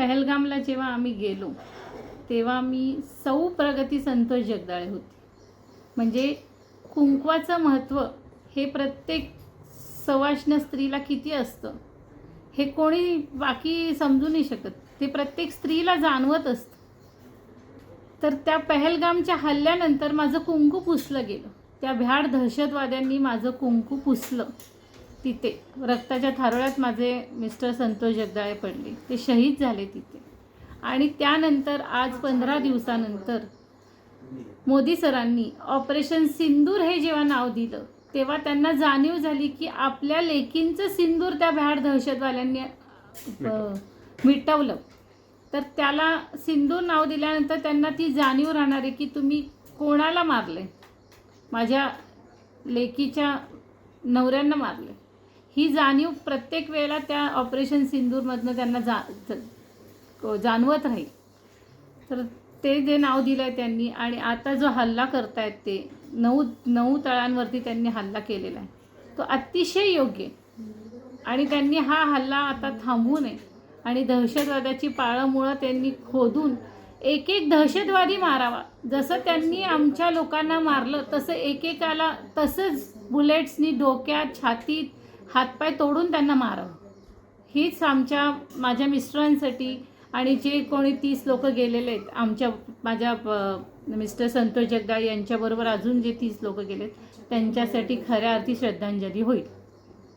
पहलगामला जेव्हा आम्ही गेलो तेव्हा मी सौ प्रगती संतोष जगदाळे होते. म्हणजे कुंकवाचं महत्त्व हे प्रत्येक सवाष्ण स्त्रीला किती असतं हे कोणी बाकी समजू नाही शकत. ते प्रत्येक स्त्रीला जाणवत असतं. तर त्या पहलगामच्या हल्ल्यानंतर माझं कुंकू पुसलं गेलं. त्या भ्याड दहशतवाद्यांनी माझं कुंकू पुसलं. तिथे रक्ताच्या थारोळ्यात माझे मिस्टर संतोष जगदाळे पडले. ते शहीद झाले तिथे. आणि त्यानंतर आज 15 दिवसानंतर मोदी सरांनी ऑपरेशन सिंदूर हे जेव्हा नाव दिलं तेव्हा त्यांना जाणीव झाली की आपल्या लेकींचं सिंदूर त्या भ्याड दहशतवाल्यांनी मिटवलं. तर त्याला सिंदूर नाव दिल्यानंतर त्यांना ती जाणीव राहणार आहे की तुम्ही कोणाला मारले, माझ्या लेकीच्या नवऱ्यांना मारले. ही जाणीव प्रत्येक वेळेला त्या ऑपरेशन सिंदूरमधनं त्यांना जाणवत राहील. तर ते जे नाव दिलं आहे त्यांनी आणि आता जो हल्ला करतायत ते 9 तळांवरती त्यांनी हल्ला केलेला आहे तो अतिशय योग्य आहे. आणि त्यांनी हा हल्ला आता थांबवू नये आणि दहशतवादाची पाळंमुळं त्यांनी खोदून एक एक दहशतवादी मारावा. जसं त्यांनी आमच्या लोकांना मारलं तसं एकेकाला तसंच बुलेट्सनी डोक्यात, छातीत, हातपाय तोडून त्यांना मारावं. हीच माझ्या मिस्टरांसाठी आणि जे कोणी 30 लोक गेलेले आहेत माझ्या मिस्टर संतोष जगदाळे यांच्याबरोबर अजून जे 30 लोक गेलेत त्यांच्यासाठी खऱ्या अर्थी श्रद्धांजली होईल.